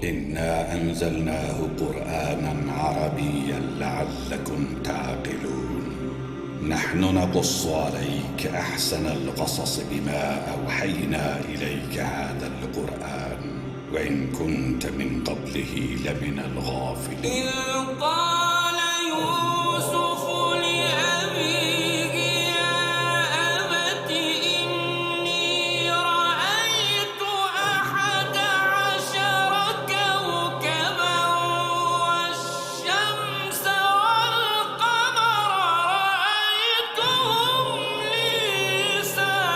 إنا أنزلناه قرآنا عربيا لعلكم تعقلون نحن نقص عليك أحسن القصص بما أوحينا إليك هذا القرآن وإن كنت من قبله لمن الغافلين إذ قال يوسف لأبيه يا أبت إني رأيت 11 كوكبا والشمس والقمر رأيتهم لي ساجدين.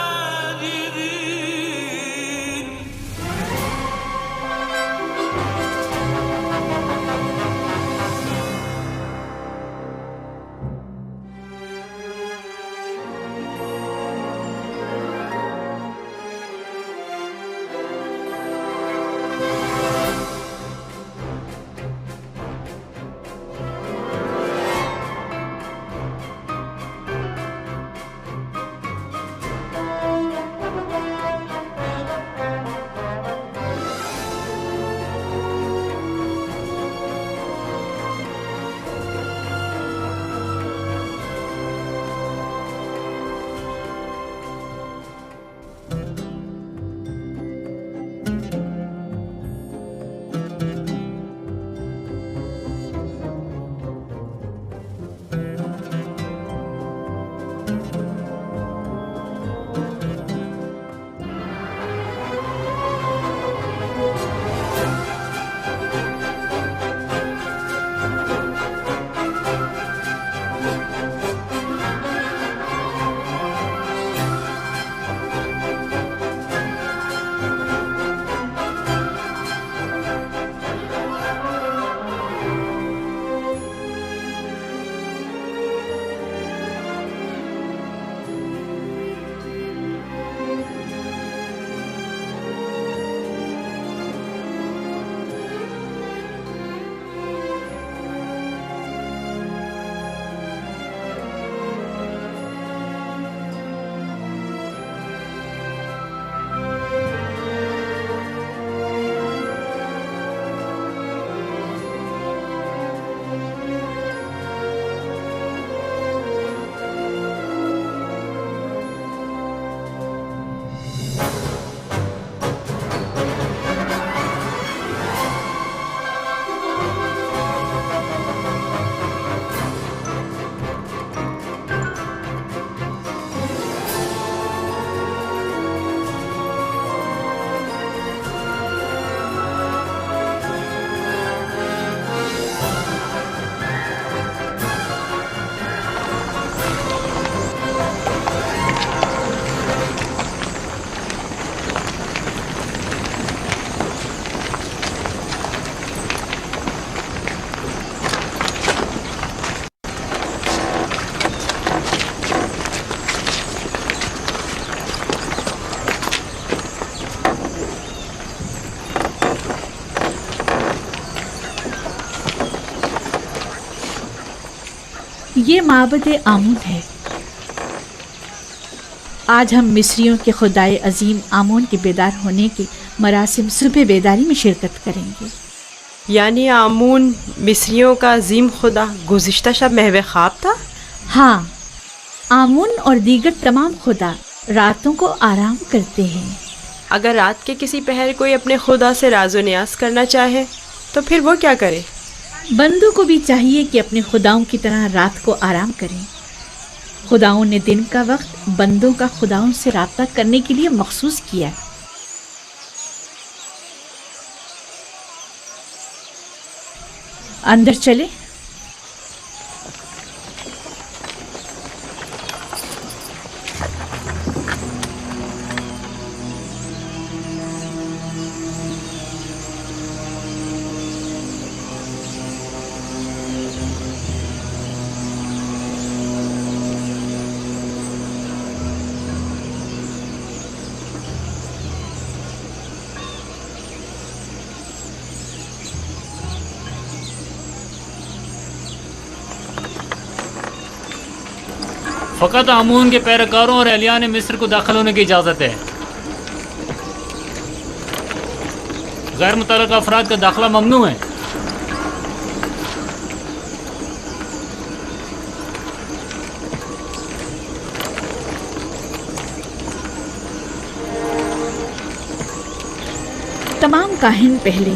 یہ معبد آمون ہے۔ آج ہم مصریوں کے خدائے عظیم آمون کے بیدار ہونے کے مراسم صبح بیداری میں شرکت کریں گے۔ یعنی آمون مصریوں کا عظیم خدا گزشتہ شب محو خواب تھا؟ ہاں، آمون اور دیگر تمام خدا راتوں کو آرام کرتے ہیں۔ اگر رات کے کسی پہر کوئی اپنے خدا سے راز و نیاز کرنا چاہے تو پھر وہ کیا کرے؟ بندوں کو بھی چاہیے کہ اپنے خداؤں کی طرح رات کو آرام کریں۔ خداؤں نے دن کا وقت بندوں کا خداؤں سے رابطہ کرنے کے لیے مخصوص کیا ہے۔ اندر چلے۔ فقط آمون کے پیروکاروں اور اہلیان مصر کو داخل ہونے کی اجازت ہے۔ غیر متعلقہ افراد کا داخلہ ممنوع ہے۔ تمام کاہن پہلے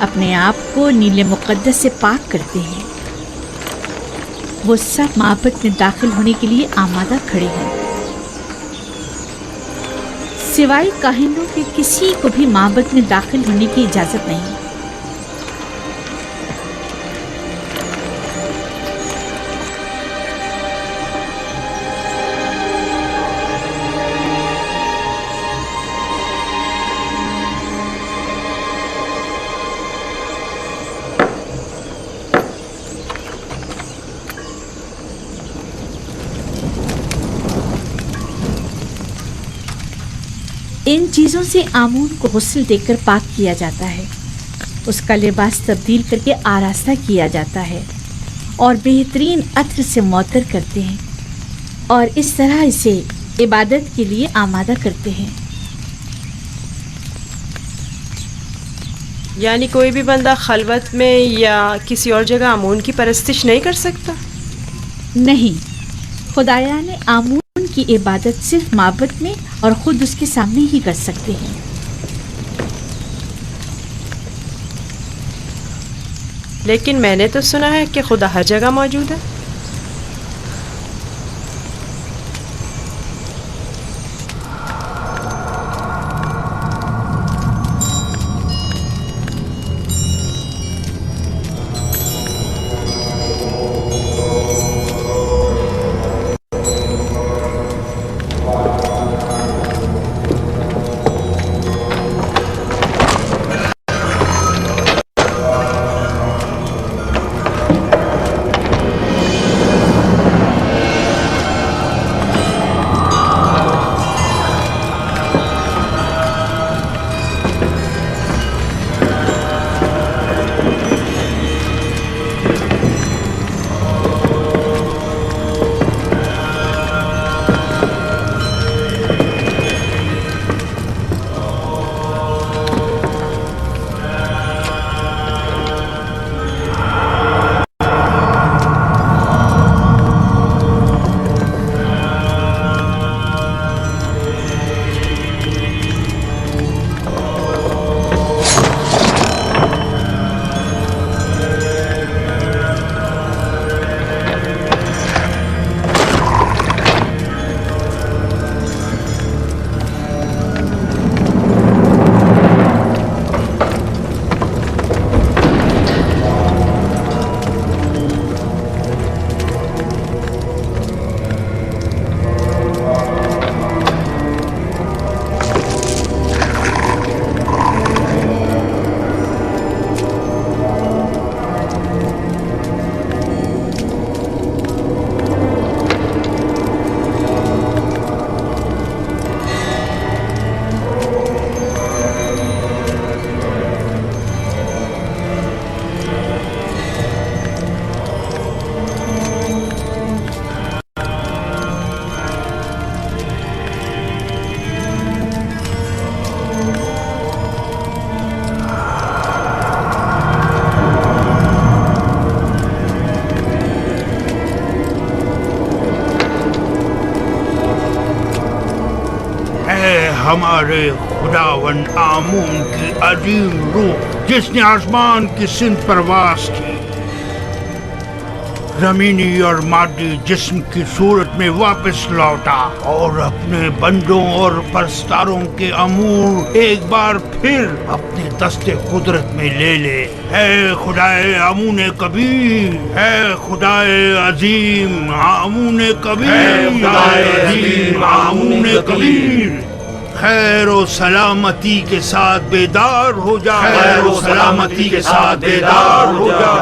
اپنے آپ کو نیل مقدس سے پاک کرتے ہیں۔ وہ سب معبد میں داخل ہونے کے لیے آمادہ کھڑے ہیں۔ سوائے کاہنوں کے کسی کو بھی معبد میں داخل ہونے کی اجازت نہیں۔ ان چیزوں سے آمون کو غسل دے کر پاک کیا جاتا ہے، اس کا لباس تبدیل کر کے آراستہ کیا جاتا ہے اور بہترین عطر سے معطر کرتے ہیں، اور اس طرح اسے عبادت کے لیے آمادہ کرتے ہیں۔ یعنی کوئی بھی بندہ خلوت میں یا کسی اور جگہ آمون کی پرستش نہیں کر سکتا؟ نہیں، خدایان آمون کی عبادت صرف معبد میں اور خود اس کے سامنے ہی کر سکتے ہیں۔ لیکن میں نے تو سنا ہے کہ خدا ہر جگہ موجود ہے۔ ہمارے خداوند آمون کی عظیم روح جس نے آسمان کی سمت پرواز کی، زمینی اور مادی جسم کی صورت میں واپس لوٹا اور اپنے بندوں اور پرستاروں کے امور ایک بار پھر اپنے دست قدرت میں لے لے۔ اے خدائے آمون کبیر، اے خدائے عظیم آمون کبیر، خدائے عظیم آمون کبیر، خیر و سلامتی کے ساتھ بیدار ہو جا، خیر و سلامتی کے ساتھ بیدار ہو جا۔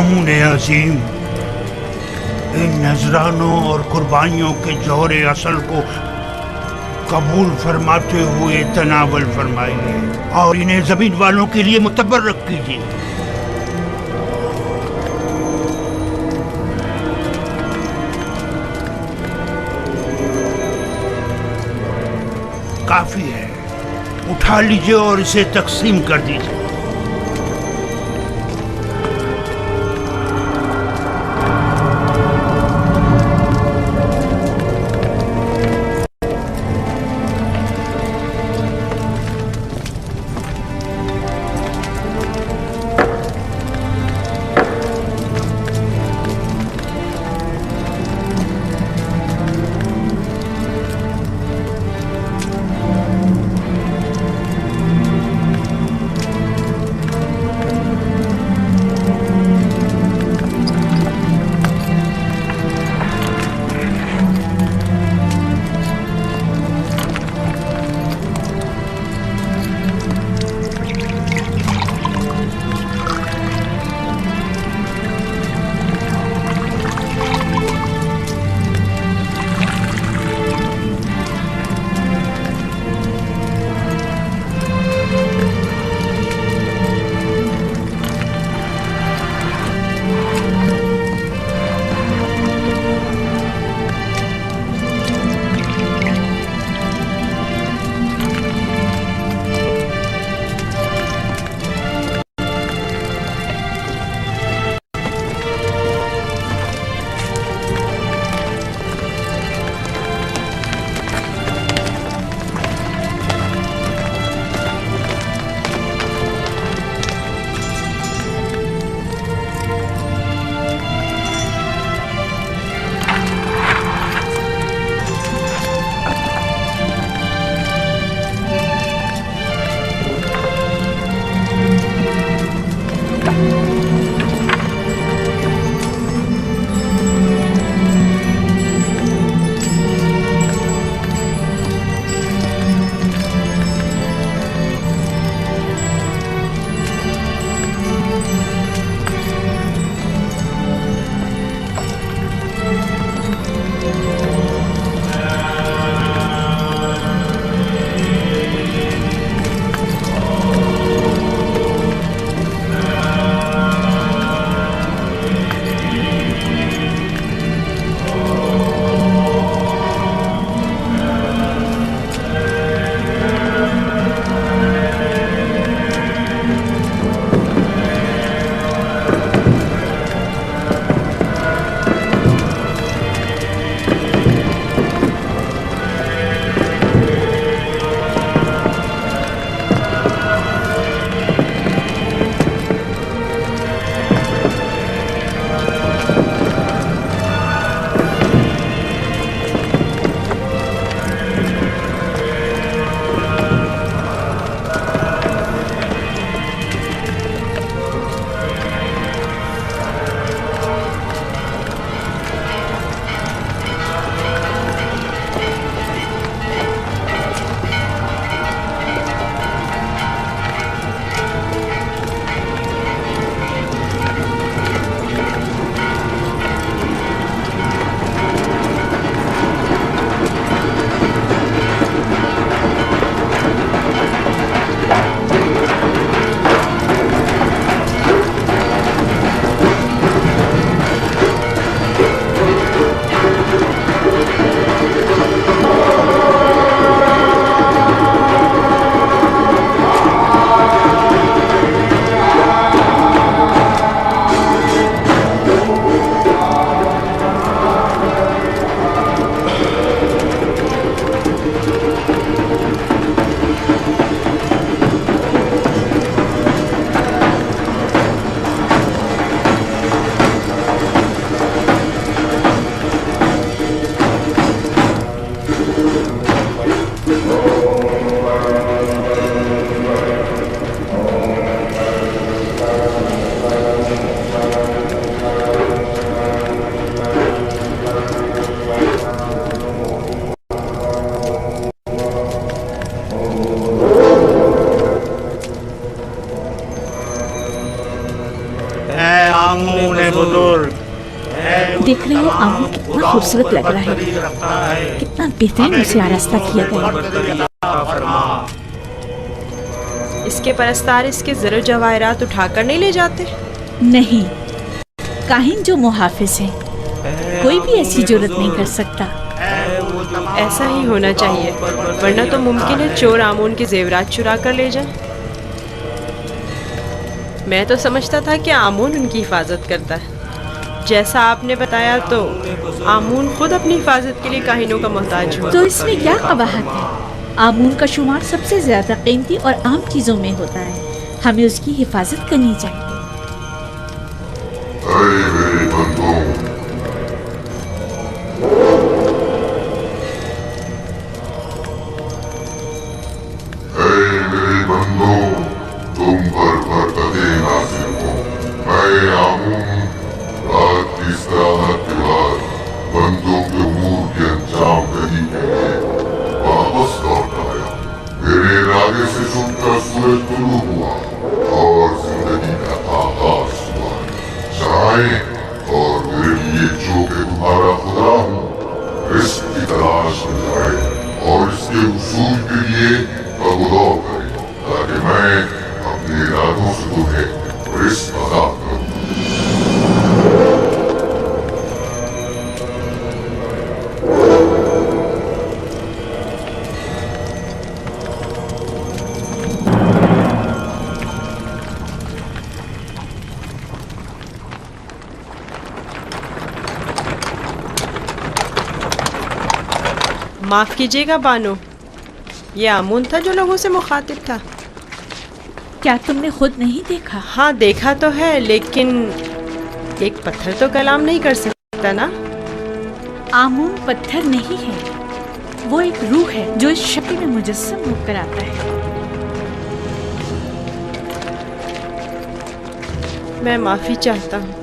مامون عظیم، ان نذرانوں اور قربانیوں کے جوہر اصل کو قبول فرماتے ہوئے تناول فرمائیے اور انہیں زمین والوں کے لیے متبرک کیجیے۔ کافی ہے، اٹھا لیجیے اور اسے تقسیم کر دیجیے۔ देख रहे हो आमून कितना खूबसूरत लग रहा है, कितना बेहतरीन उसे आरास्ता किया गया। इसके परस्तार इसके ज़र जवाहरात उठाकर नहीं ले जाते? नहीं, काहिन जो मुहाफिज है, कोई भी ऐसी जुर्रत नहीं कर सकता। ऐसा ही होना चाहिए, वरना तो मुमकिन है चोर आमून के जेवरात चुरा कर ले जाए। मैं तो समझता था कि आमून उनकी हिफाजत करता है। जैसा आपने बताया तो आमून खुद अपनी हिफाजत के लिए काहिनों का मोहताज हुआ। तो इसमें क्या कबाहत है? आमून का शुमार सबसे ज्यादा कीमती और आम चीजों में होता है, हमें उसकी हिफाजत करनी चाहिए। मेरे बंदों, मेरे बंदों, तुम पर बरकते नाज़िल हो। मैं आमून रात की इस्तिराहत के बाद बंदों के उमूर के अंजाम दही के लिए वापस लौट आया। मेरे इरादे से छूटकर सूरज तुलू हुआ और जिंदगी का आगाज हुआ। चाहे और मेरे लिए जो कि तुम्हारा खुदा हूँ, रिस्क की तलाश में जाए और इसके उसूल के लिए तगदौड़ करे, ताकि मैं अपने इरादों से तुम्हें रिस्क अदा करूँ। माफ़ कीजिएगा बानो, ये आमून था जो लोगों से मुखातिब था। क्या तुमने खुद नहीं देखा? हाँ देखा तो है, लेकिन एक पत्थर तो कलाम नहीं कर सकता ना। आमून पत्थर नहीं है, वो एक रूह है जो इस शक्ल में मुजस्सम होकर आता है। मैं माफ़ी चाहता हूँ।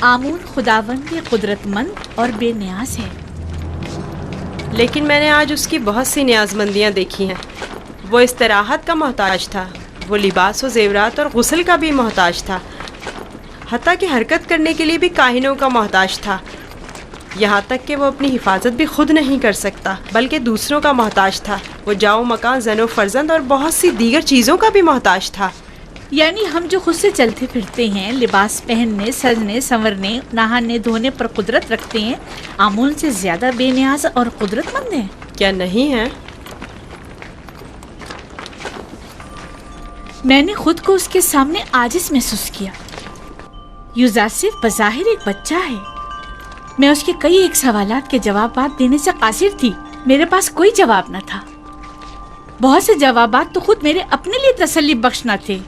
आमून खुदावंद कुदरतमंद और बेनियाज है। लेकिन मैंने आज उसकी बहुत सी न्याज़मंदियाँ देखी हैं। वो इस्तराहत का मोहताज था, वो लिबास व ज़ेवरात और गुस्ल का भी मोहताज था, हत्ता कि हरकत करने के लिए भी काहिनों का मोहताज था। यहाँ तक कि वो अपनी हिफाजत भी खुद नहीं कर सकता, बल्कि दूसरों का मोहताज था। वो जाओ मकान, ज़नो फर्जंद और बहुत सी दीगर चीज़ों का भी मोहताज था। यानी हम जो खुद से चलते फिरते हैं, लिबास पहनने, सजने, संवरने, नहाने धोने पर कुदरत रखते हैं, आमून से ज्यादा बेनियाज और कुदरतमंद हैं? क्या नहीं है? मैंने खुद को उसके सामने आजिज महसूस किया। यूजासिफ बज़ाहिर एक बच्चा है। मैं उसके कई एक सवालात के जवाबात देने से कासिर थी। मेरे पास कोई जवाब न था। बहुत से जवाबात तो खुद मेरे अपने लिए तसल्ली बख्श न थे।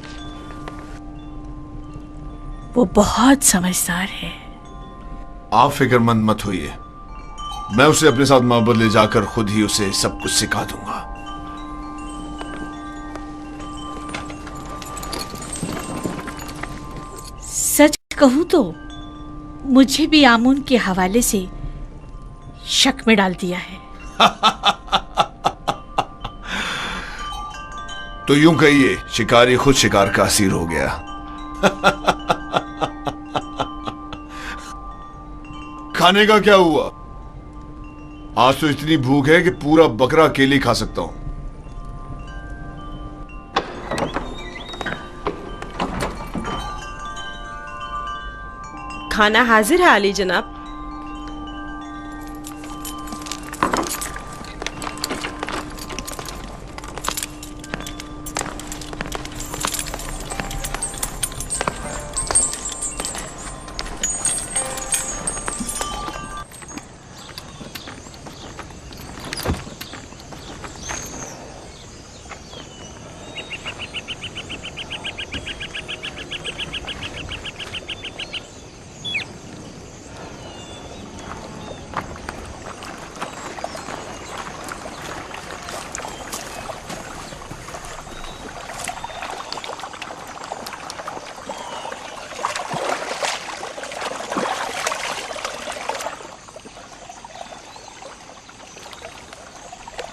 वो बहुत समझदार है। आप फिक्रमंद मत होइए, मैं उसे अपने साथ माबद ले जाकर खुद ही उसे सब कुछ सिखा दूंगा। सच कहूं तो मुझे भी आमून के हवाले से शक में डाल दिया है। तो यूं कहिए, शिकारी खुद शिकार का असीर हो गया। खाने का क्या हुआ? आज तो इतनी भूख है कि पूरा बकरा अकेले खा सकता हूं। खाना हाजिर है आली जनाब।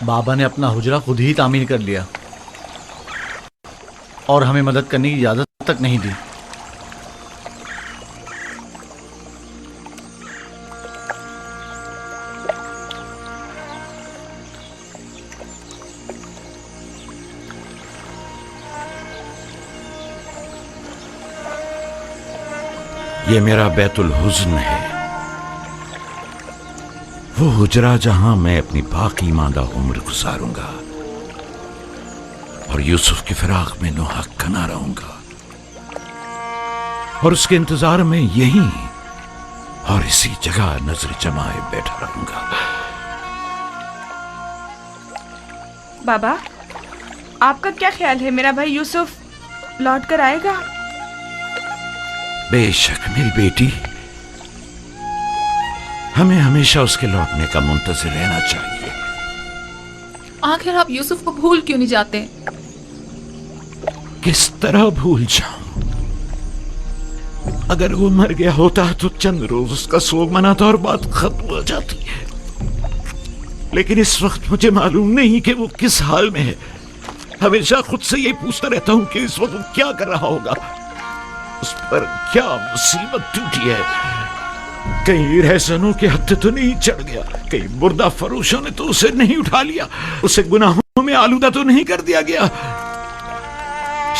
बाबा ने अपना हुजरा खुद ही तामीर कर लिया और हमें मदद करने की इजाजत तक नहीं दी। یہ میرا بیت الحزن ہے، وہ حجرہ جہاں میں اپنی باقی ماندہ عمر گزاروں گا اور یوسف کی فراق میں نوحق کنا رہوں گا، اور اس کے انتظار میں یہیں اور اسی جگہ نظر جمائے بیٹھا رہوں گا۔ بابا، آپ کا کیا خیال ہے میرا بھائی یوسف لوٹ کر آئے گا؟ بے شک میری بیٹی، ہمیں ہمیشہ اس کے لوٹنے کا منتظر رہنا چاہیے۔ آخر آپ یوسف کو بھول کیوں نہیں جاتے؟ کس طرح بھول جاؤں؟ اگر وہ مر گیا ہوتا تو چند روز اس کا سوگ مناتا اور بات ختم ہو جاتی، لیکن اس وقت مجھے معلوم نہیں کہ وہ کس حال میں ہے۔ ہمیشہ خود سے یہ پوچھتا رہتا ہوں کہ اس وقت وہ کیا کر رہا ہوگا، اس پر کیا مصیبت ٹوٹی ہے۔ کہیں رہزنوں کے ہتھے تو نہیں چڑھ گیا، کہیں مردہ فروشوں نے تو اسے نہیں اٹھا لیا، اسے گناہوں میں آلودہ تو نہیں کر دیا گیا۔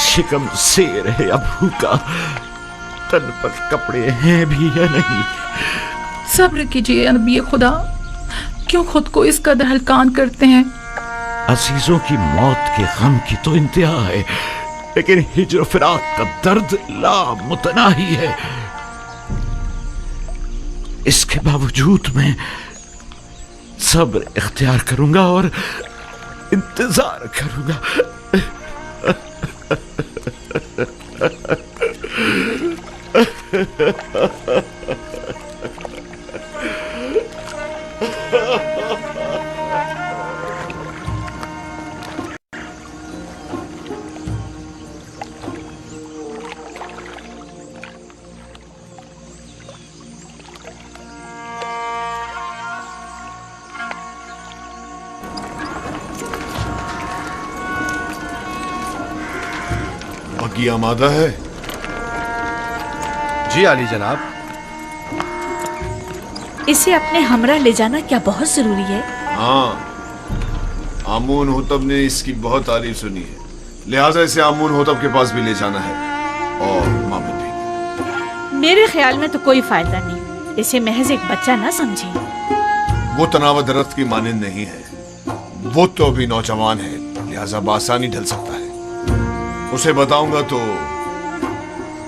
شکم سیر ہے یا بھوکا، تن پر کپڑے ہیں بھی یا نہیں۔ صبر کیجیے نبی خدا، کیوں خود کو اس قدر ہلکان کرتے ہیں؟ عزیزوں کی موت کے غم کی تو انتہا ہے، لیکن ہجر و فراق کا درد لا متناہی ہے۔ اس کے باوجود میں صبر اختیار کروں گا اور انتظار کروں گا۔ بگی آمادہ ہے؟ جی علی جناب۔ اسے اپنے ہمراہ لے جانا کیا بہت ضروری ہے؟ ہاں، آمون ہوتب نے اس کی بہت تعریف سنی ہے، لہٰذا اسے آمون ہوتب کے پاس بھی لے جانا ہے، اور معبد بھی۔ میرے خیال میں تو کوئی فائدہ نہیں، اسے محض ایک بچہ نہ سمجھیں۔ وہ تناوت درخت کی مانند نہیں ہے، وہ تو ابھی نوجوان ہے، لہٰذا بآسانی ڈھل سکتا ہے۔ اسے بتاؤں گا تو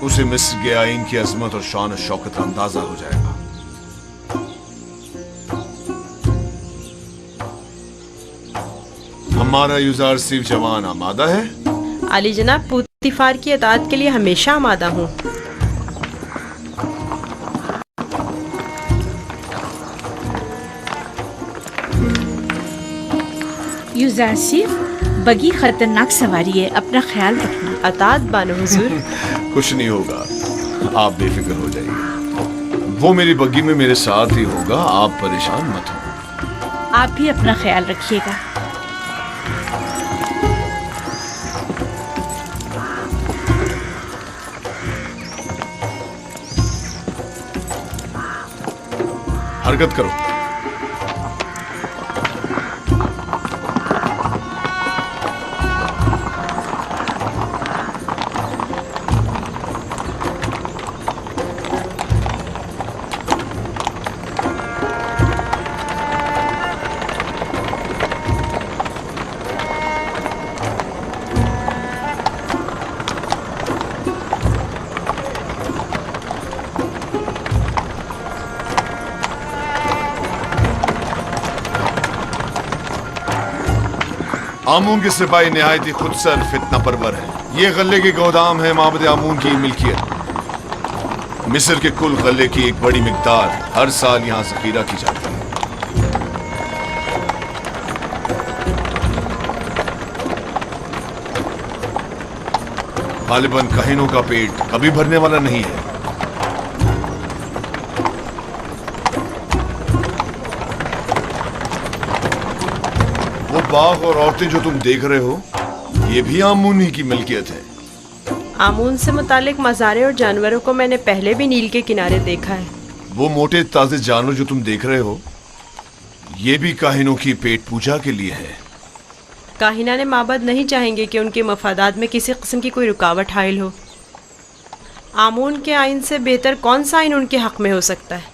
اسے مصر کے آئین کی عظمت اور شان و شوکت کا اندازہ ہو جائے گا۔ ہمارا یوزار صرف جوان آمادہ ہے؟ علی جناب، پوتیفار کی اطاعت کے لیے ہمیشہ آمادہ ہوں۔ یوزارسیف، بگی خطرناک سواری ہے، اپنا خیال رکھنا۔ اطاعت بانو حضور۔ کچھ نہیں ہوگا، آپ بے فکر ہو جائیے، وہ میری بگی میں میرے ساتھ ہی ہوگا، آپ پریشان مت ہو۔ آپ بھی اپنا خیال رکھیے گا۔ حرکت کرو۔ آمون کے سپاہی نہایت ہی خود سر فتنہ پرور ہے۔ یہ غلے کے گودام ہے معبد آمون کی ملکیت۔ مصر کے کل غلے کی ایک بڑی مقدار ہر سال یہاں ذخیرہ کی جاتی ہے۔ غالباً کاہنوں کا پیٹ کبھی بھرنے والا نہیں ہے۔ وہ باغ اور عورتیں جو تم دیکھ رہے ہو، یہ بھی آمون ہی کی ملکیت ہے۔ آمون سے متعلق مزارے اور جانوروں کو میں نے پہلے بھی نیل کے کنارے دیکھا ہے۔ وہ موٹے تازے جانور جو تم دیکھ رہے ہو، یہ بھی کاہنوں کی پیٹ پوجا کے لیے ہے۔ کاہنان معبد نہیں چاہیں گے کہ ان کے مفادات میں کسی قسم کی کوئی رکاوٹ حائل ہو۔ आमून के आइन से बेहतर कौन सा आइन उनके हक में हो सकता है?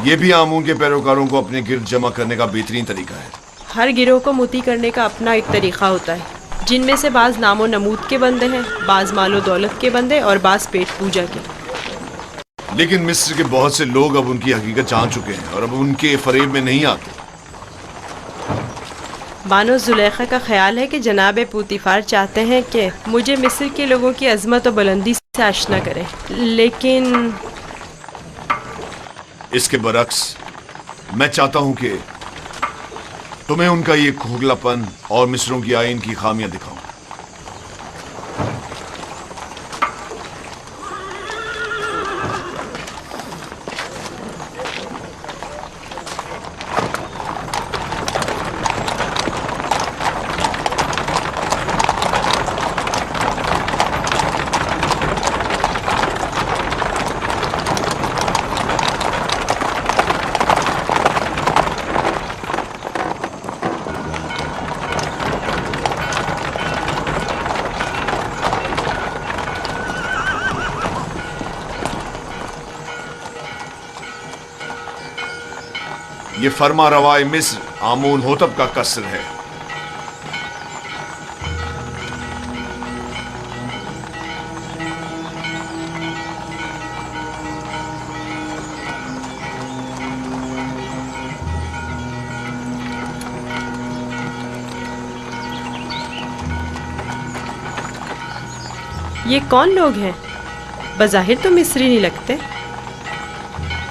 یہ بھی آمون کے پیروکاروں کو اپنے گرد جمع کرنے کا بہترین طریقہ ہے. ہر گروہ کو موتی کرنے کا اپنا ایک طریقہ ہوتا ہے، جن میں سے بعض نام و نمود کے بندے ہیں، بعض مال و دولت کے بندے اور بعض پیٹ پوجا کے. لیکن مصر کے بہت سے لوگ اب ان کی حقیقت جان چکے ہیں اور اب ان کے فریب میں نہیں آتے. بانو زلیخا کا خیال ہے کہ جناب پوتیفار چاہتے ہیں کہ مجھے مصر کے لوگوں کی عظمت و بلندی سے آشنا کریں، لیکن اس کے برعکس میں چاہتا ہوں کہ تمہیں ان کا یہ کھوکھلا پن اور مصروں کی آئین کی خامیاں دکھاؤں. یہ فرما روائے مصر آمون ہوتب کا قصر ہے. یہ کون لوگ ہیں؟ بظاہر تو مصری نہیں لگتے.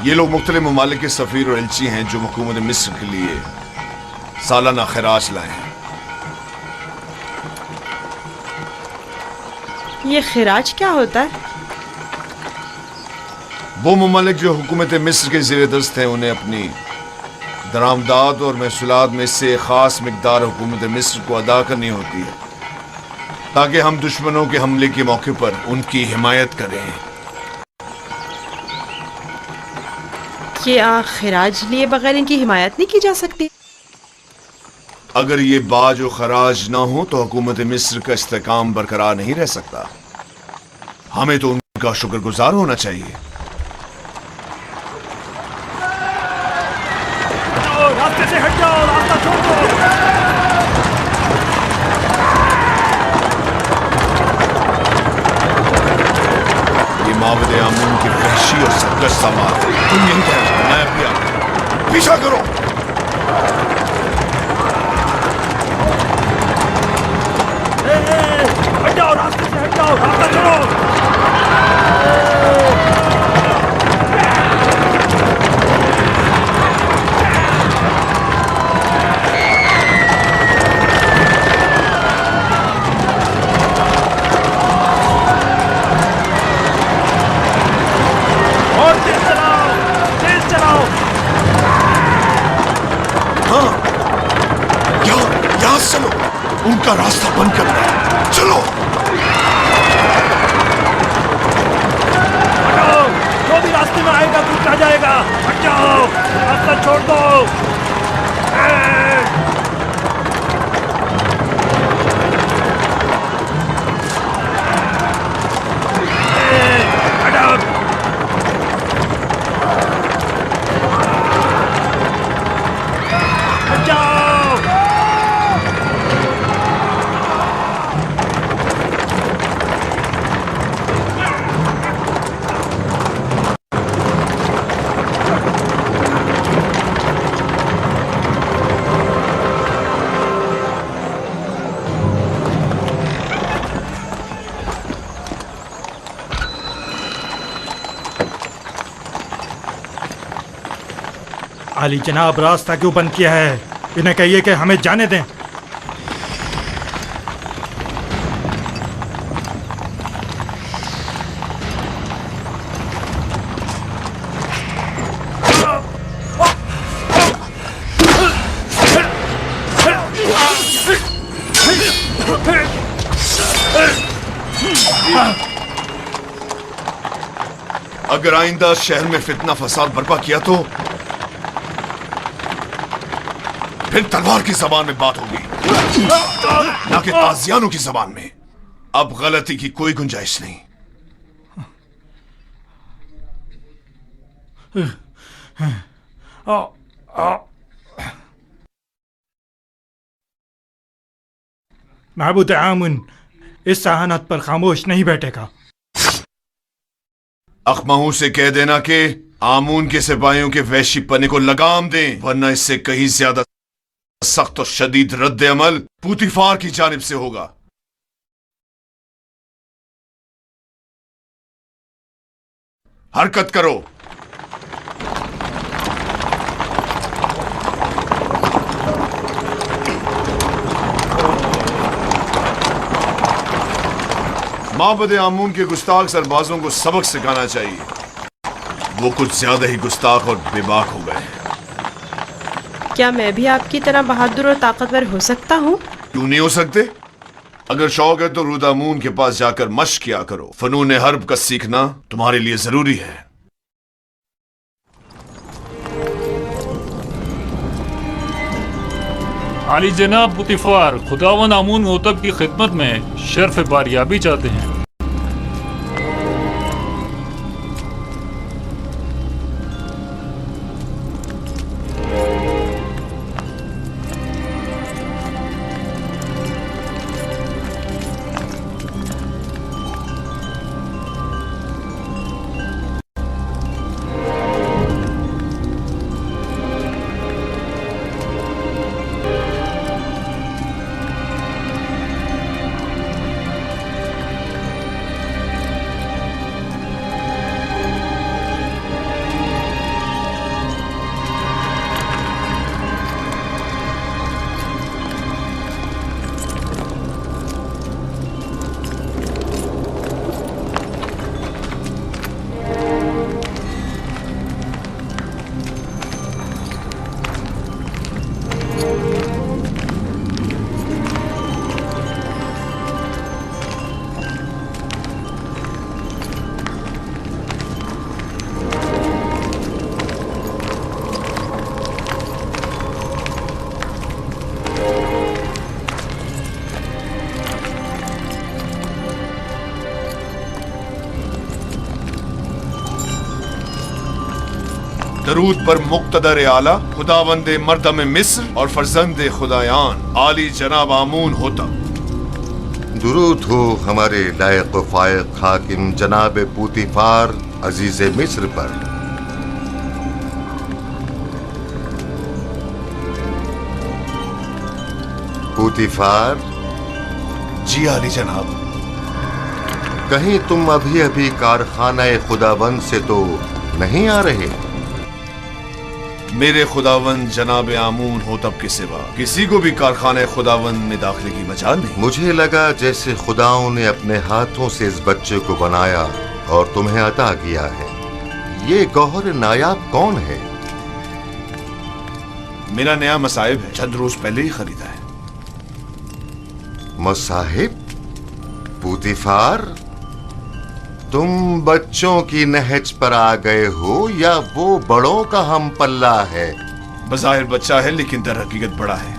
یہ لوگ مختلف ممالک کے سفیر اور ایلچی ہیں جو حکومت مصر کے لیے سالانہ خراج لائے ہیں. یہ خراج کیا ہوتا ہے؟ وہ ممالک جو حکومت مصر کے زیر دست ہیں انہیں اپنی درآمدات اور محصولات میں سے خاص مقدار حکومت مصر کو ادا کرنی ہوتی ہے تاکہ ہم دشمنوں کے حملے کے موقع پر ان کی حمایت کریں. کیا خراج لیے بغیر ان کی حمایت نہیں کی جا سکتی؟ اگر یہ باج و خراج نہ ہو تو حکومت مصر کا استحکام برقرار نہیں رہ سکتا. ہمیں تو ان کا شکر گزار ہونا چاہیے. راستے سے ہٹ جاؤ، راستہ چھوڑ دو. یہ معبد آمون کی وحشی اور سرکش سماعت ہے. تم یہیں ٹھہرو، میں اب بھی آتا ہوں. پیچھا کرو. ہٹ جاؤ، راستے سے ہٹ جاؤ، راستہ چھوڑو. اور تیز چلاؤ، تیز چلاؤ. ہاں یہاں سے چلو، ان کا راستہ بند کرنا ہے. چلو. ہٹاؤ، جو بھی راستے میں آئے گا کچھ آ جائے گا. ہٹ جاؤ، راستہ چھوڑ دو. ہٹاؤ. ہٹ جاؤ. علی جناب، راستہ کیوں بند کیا ہے؟ انہیں کہیے کہ ہمیں جانے دیں. اگر آئندہ شہر میں فتنہ فساد برپا کیا تو پھر تلوار کی زبان میں بات ہوگی، نہ کہ تازیانوں کی زبان میں۔ اب غلطی کی کوئی گنجائش نہیں۔ معبود آمن اس ذہانت پر خاموش نہیں بیٹھے گا۔ اخماہوں سے کہہ دینا کہ آمون کے سپاہیوں کے وحشی پنے کو لگام دیں، ورنہ اس سے کہیں زیادہ سخت اور شدید رد عمل پوتیفار کی جانب سے ہوگا۔ حرکت کرو۔ معبد آمون کے گستاخ سربازوں کو سبق سکھانا چاہیے، وہ کچھ زیادہ ہی گستاخ اور بے باک ہو گئے ہیں۔ کیا میں بھی آپ کی طرح بہادر اور طاقتور ہو سکتا ہوں؟ کیوں نہیں ہو سکتے؟ اگر شوق ہے تو رودامون کے پاس جا کر مشق کیا کرو، فنون حرب کا سیکھنا تمہارے لیے ضروری ہے۔ عالی جناب پوتیفار، خداوند آمون ہوتب کی خدمت میں شرف باریابی چاہتے ہیں۔ درود پر مقتدر اعلیٰ خداوند مردم مصر اور فرزند خدایان عالی جناب آمون ہوتب۔ درود ہو ہمارے لائق و فائق حاکم جناب پوتیفار عزیز مصر پر۔ پوتیفار، جی عالی جناب۔ کہیں تم ابھی کارخانہ خداوند سے تو نہیں آ رہے؟ میرے خداوند جناب آمون ہوتب کے سوا کسی کو بھی کارخانہ خداوند میں داخلے کی مجال نہیں۔ مجھے لگا جیسے خداؤں نے اپنے ہاتھوں سے اس بچے کو بنایا اور تمہیں عطا کیا ہے۔ یہ گوہر نایاب کون ہے؟ میرا نیا مصائب ہے، چند روز پہلے ہی خریدا ہے۔ مصاحب؟ پوتیفار، تم بچوں کی نہج پر آ گئے ہو یا وہ بڑوں کا ہم پلہ ہے؟ بظاہر بچہ ہے لیکن در حقیقت بڑا ہے،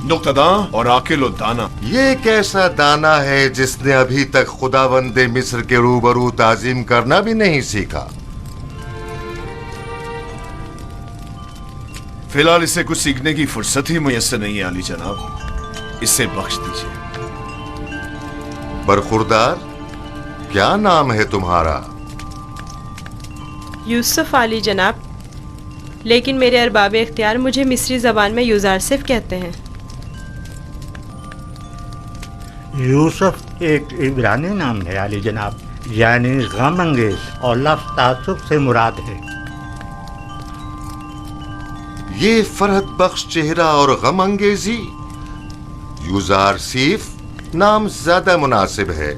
نقطہ داں اور عاقل و دانا۔ یہ کیسا دانا ہے جس نے ابھی تک خداوند مصر کے روبرو تعظیم کرنا بھی نہیں سیکھا؟ فی الحال اسے کچھ سیکھنے کی فرصت ہی میسر نہیں ہے عالی جناب، اسے بخش دیجیے۔ برخوردار، کیا نام ہے تمہارا؟ یوسف عالی جناب، لیکن میرے ارباب اختیار مجھے مصری زبان میں یوزارسف کہتے ہیں۔ یوسف ایک عبرانی نام ہے عالی جناب، یعنی غم انگیز، اور لفظ تعصب سے مراد ہے۔ یہ فرحت بخش چہرہ اور غم انگیزی، یوزارسیف نام زیادہ مناسب ہے۔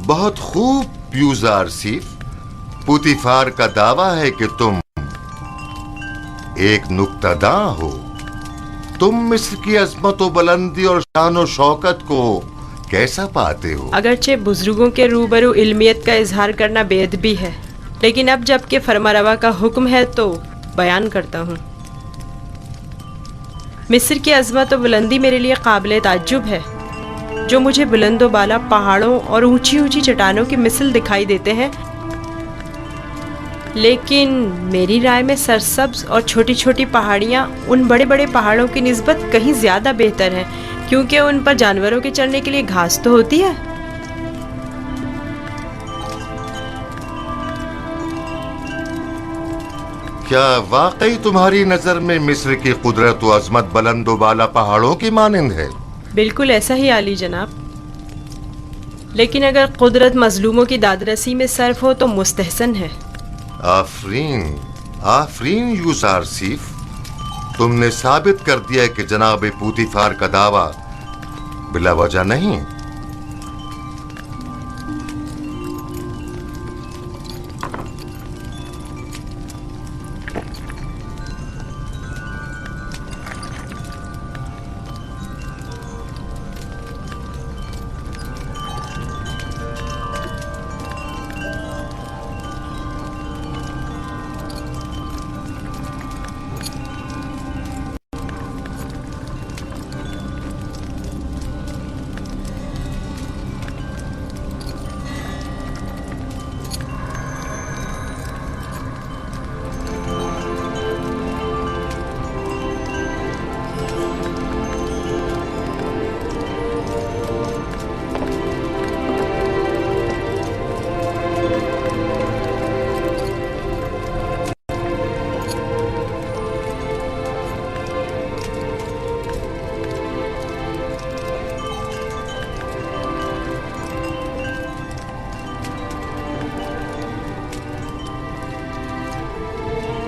बहुत खूब यूजार सीफ। पुतिफार का दावा है कि तुम एक नुक्तादा हो। तुम मिस्र की अजमत व बुलंदी और शान व शौकत को कैसा पाते हो? अगरचे बुजुर्गों के रूबरू इल्मियत का इजहार करना बेअदबी है, लेकिन अब जबकि फरमारवा का हुक्म है तो बयान करता हूँ। मिस्र की अजमत व बुलंदी मेरे लिए काबिल ताज्जुब है। जो मुझे बुलंदो बाला पहाड़ों और ऊंची ऊंची चट्टानों की मिसल दिखाई देते हैं, लेकिन मेरी राय में सरसब्ज और छोटी छोटी पहाड़ियाँ उन बड़े बड़े पहाड़ों की निस्बत कहीं ज़्यादा बेहतर हैं, क्योंकि उन पर जानवरों के चढ़ने के लिए घास तो होती है। क्या वाकई तुम्हारी नजर में मिस्र की कुदरत व अजमत बुलंदो बाला पहाड़ों की मानिंद है? बिल्कुल ऐसा ही आली जनाब, लेकिन अगर कुदरत मजलूमों की दादरसी में सर्फ हो तो मुस्तहसन है। आफरीन, आफरीन यूजार सीफ, तुमने साबित कर दिया कि जनाब पुतिफार का दावा बिला वजह नहीं।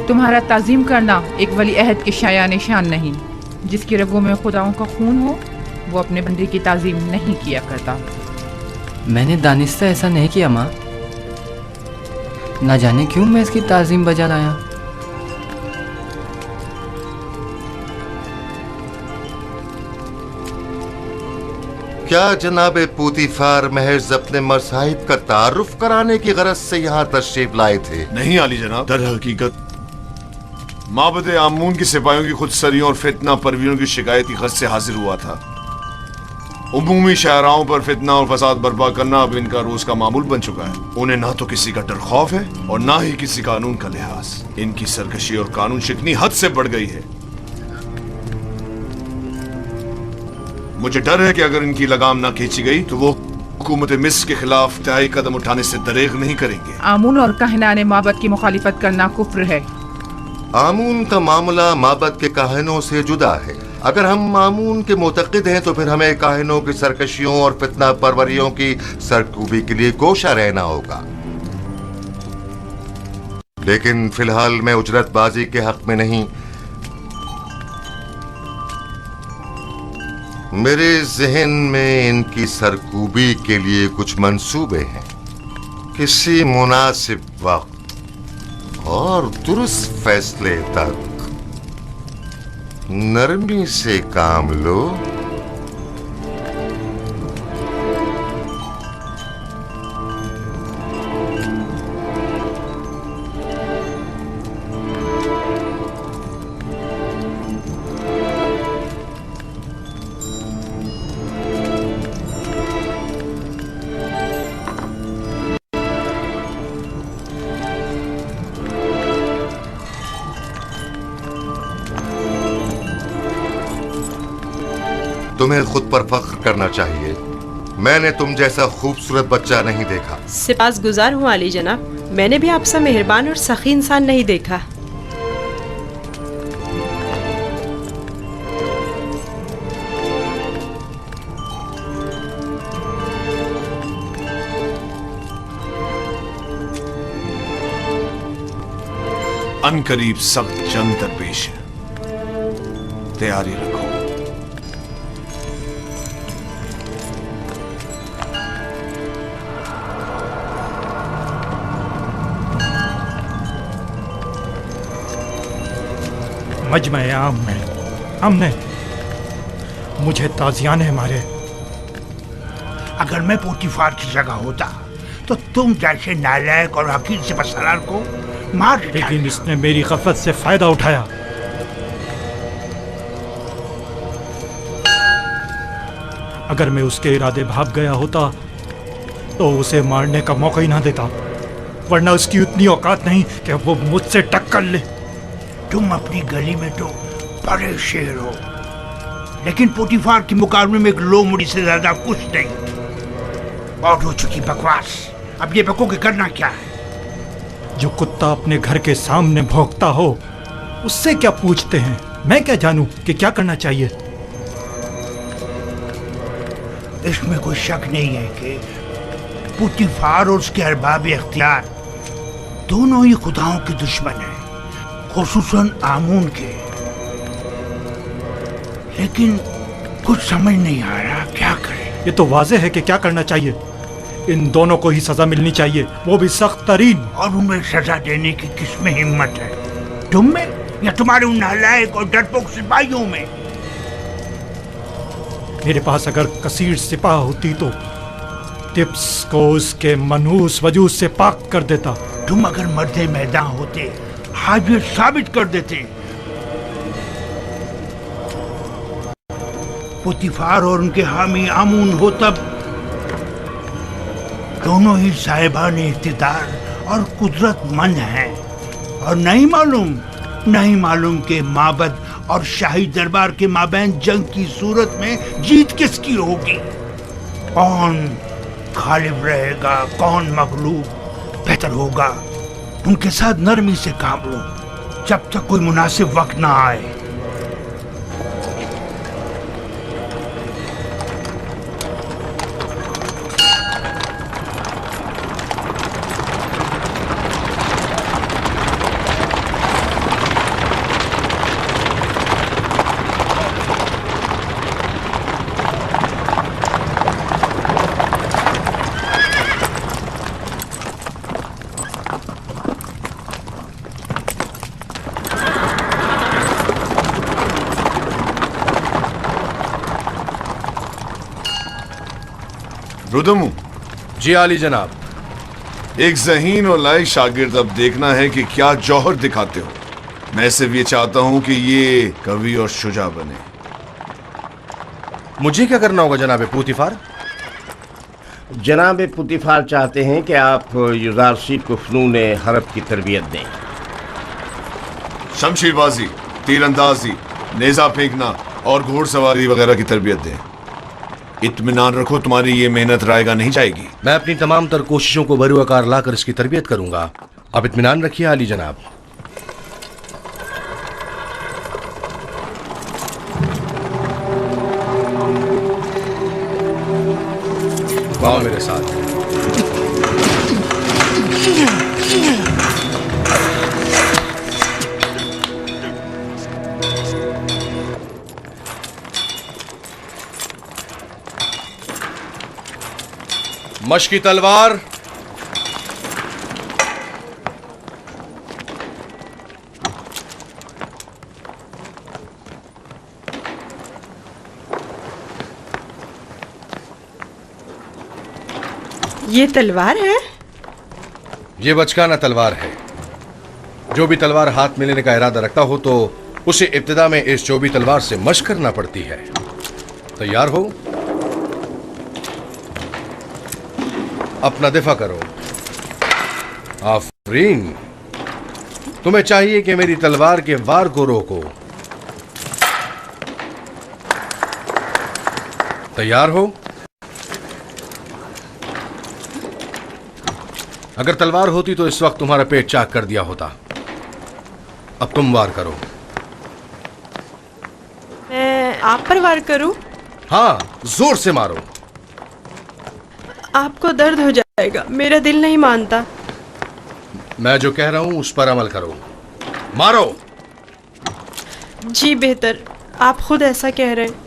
तुम्हारा ताज़ीम करना एक वली अहद के शाया निशान नहीं। जिसकी रगों में खुदाओं का खून हो वो अपने बंदे की ताज़ीम नहीं किया करता। मैंने दानिस्ता ऐसा नहीं किया माँ, ना जाने क्यों मैं इसकी ताज़ीम बजा लाया। क्या जनाब पुतिफार महज अपने मसाहिब का तारुफ कराने की गरज से यहाँ तशरीफ लाए थे? नहीं आली जनाब, दर हकीकत माबद आमून की सिपाहियों की खुदसरियों और फितना परवीरों की शिकायती खत से हाजिर हुआ था। उमूमी शाहराओं पर फितना और फसाद बर्पा करना अब इनका रोज का मामूल बन चुका है। उन्हें ना तो किसी का डर खौफ है और ना ही किसी कानून का लिहाज। इनकी सरकशी और कानून शिकनी हद से बढ़ गई है। मुझे डर है कि अगर इनकी लगाम ना खींची गई तो वो हुकूमत मिस्र के खिलाफ तय कदम उठाने से दरेग नहीं करेंगे। आमून और कहनाने माबद की मुखालिफत करना कुफ्र है। आमून का मामला माबद के काहिनों से जुदा है। अगर हम आमून के मुतक़िद हैं तो फिर हमें काहिनों की सरकशियों और फितना परवरियों की सरकूबी के लिए कोशा रहना होगा। लेकिन फिलहाल मैं उजरतबाजी के हक में नहीं। मेरे जहन में इनकी सरकूबी के लिए कुछ मंसूबे हैं। किसी मुनासिब वक्त और दुरुस्त फैसले तक नरमी से काम लो। तुम्हें खुद पर फख्र करना चाहिए। मैंने तुम जैसा खूबसूरत बच्चा नहीं देखा। सिपास गुजार हूँ आली जनाब, मैंने भी आपसे मेहरबान और सखी इंसान नहीं देखा। अनकरीब सख्त जंग दरपेश है, तैयारी रखो। मजमा आम में हमने मुझे ताजियाने मारे। अगर मैं पोतीफार की जगह होता तो तुम जैसे नालायक और हकीर से बसरार को मार देता। लेकिन इसने मेरी गफलत से फायदा उठाया। अगर मैं उसके इरादे भाग गया होता तो उसे मारने का मौका ही ना देता, वरना उसकी उतनी औकात नहीं कि वो मुझसे टक्कर ले। तुम अपनी गली में तो बड़े शेर हो, लेकिन पोतीफार के मुकाबले में एक लोमड़ी से ज्यादा कुछ नहीं। बहुत हो चुकी बकवास, अब ये बको के करना क्या है? जो कुत्ता अपने घर के सामने भौंकता हो उससे क्या पूछते हैं? मैं क्या जानूं कि क्या करना चाहिए? इसमें कोई शक नहीं है कि पोतीफार और उसके अरबाब इख्तियार दोनों ही खुदाओं के दुश्मन हैं, खुसूसन आमून के। लेकिन कुछ समझ नहीं आ रहा क्या करें। ये तो वाज़ेह है कि क्या करना चाहिए। इन दोनों को ही सजा मिलनी चाहिए, वो भी सख्त तरीन। और उन्हें सजा देने की किसमें हिम्मत है? तुम में या तुम्हारे उन नालायक और डरपोक सिपाहियों में? मेरे पास अगर कसीर सिपाह होती तो टिप्स को उसके मनहूस वजूद से पाक कर देता। तुम अगर मर्दे मैदान होते आज ये साबित कर देते। पोतीफार और उनके हामी आमून हो तब दोनों ही साहिबान इख्तिदार और कुदरतमंद हैं, और नहीं मालूम के माबद और शाही दरबार के माबैन जंग की सूरत में जीत किसकी होगी, कौन गालिब रहेगा, कौन मगलूब। बेहतर होगा उनके साथ नरमी से काम लो जब तक कोई मुनासिब वक्त ना आए। रुदमू जी आली जनाब। एक ज़हीन और लायक शागिर्द अब देखना है कि क्या जौहर दिखाते हो। मैं सिर्फ ये चाहता हूं कि ये कवि और शुजा बने। मुझे क्या करना होगा जनाब पोतीफार? जनाब पोतीफार चाहते हैं कि आप युज़ारशीद को फ़नून हरब की तरबियत दें। शमशीरबाजी, तीरंदाजी, नेज़ा फेंकना और घोड़सवारी वगैरह की तरबियत दें। इत्मीनान रखो, तुम्हारी ये मेहनत रायगा नहीं जाएगी। मैं अपनी तमाम तर कोशिशों को बरूआकार लाकर इसकी तरबियत करूंगा। आप इत्मीनान रखिए आली जनाब। आओ मेरे साथ। मशकी तलवार, ये तलवार है? ये बचकाना तलवार है। जो भी तलवार हाथ में लेने का इरादा रखता हो तो उसे इब्तिदा में इस चौबी तलवार से मशक करना पड़ती है। तैयार हो? अपना दिफा करो। आफरीन, तुम्हें चाहिए कि मेरी तलवार के वार को रोको। तैयार हो? अगर तलवार होती तो इस वक्त तुम्हारा पेट चाक कर दिया होता। अब तुम वार करो। मैं आप पर वार करूं? हाँ, जोर से मारो। आपको दर्द हो जाएगा, मेरा दिल नहीं मानता। मैं जो कह रहा हूं उस पर अमल करो। मारो। जी बेहतर, आप खुद ऐसा कह रहे हैं।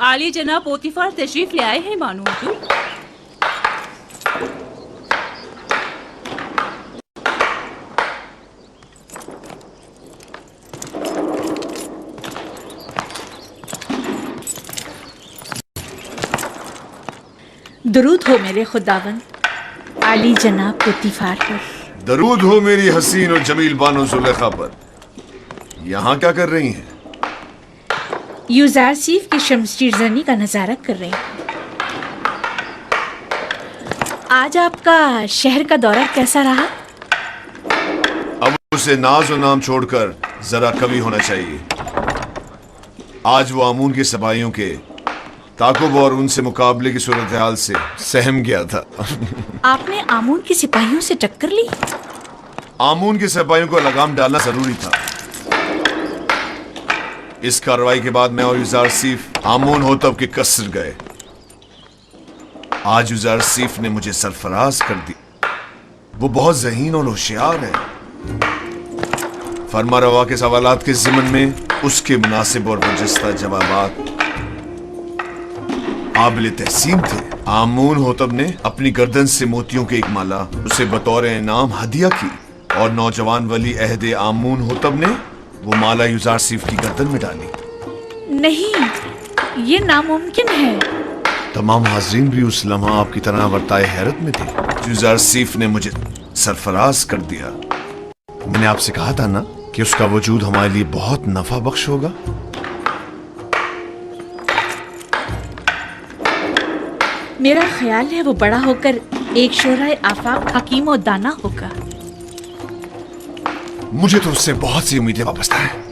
आली जनाब पोतीफार तशरीफ ले आए हैं मानो हुजूर। दरूद हो मेरे खुदावन आली जनाब पोतीफार पर। दरूद हो मेरी हसीन और जमील बानो जुलेखा पर। यहाँ क्या कर रही हैं? यूजारसीफ की शमशीर जनी का नजारा कर रहे हैं। आज आपका शहर का दौरा कैसा रहा? अब उसे नाज और नाम छोड़कर जरा कवि होना चाहिए। आज वो आमून के सिपाहियों के ताकुब और उनसे मुकाबले की सूरत हाल से सहम गया था। आपने आमून के सिपाहियों से टक्कर ली? आमून के सिपाहियों को लगाम डालना जरूरी था। इस कार्रवाई के बाद मैं और यूजारसीफ आमून होतब के कसर गए। आज यूजारसीफ ने मुझे सरफराज कर दी। वो बहुत ज़हीन और होशियार है। फरमा रवा के सवालात के ज़िमन में उसके मुनासिब और बरजस्ता जवाबात काबिल तहसीन थे। आमून होतब ने अपनी गर्दन से मोतियों की एक माला उसे बतौर इनाम हदिया की और नौजवान वली अहद आमून होतब ने वो माला यूजारसीफ की गर्दन में डाली। नहीं, ये नामुमकिन है। तमाम हाज़रीन भी उस लम्हा आपकी तरह वर्ताए हैरत में थे। यूजारसीफ ने मुझे सरफराज कर दिया। मैंने आपसे कहा था ना कि उसका वजूद हमारे लिए बहुत नफा बख्श होगा। मेरा ख्याल है वो बड़ा होकर एक शोराए आफाक हकीम और दाना होगा। मुझे तो उससे बहुत सी उम्मीदें वाबस्ता हैं।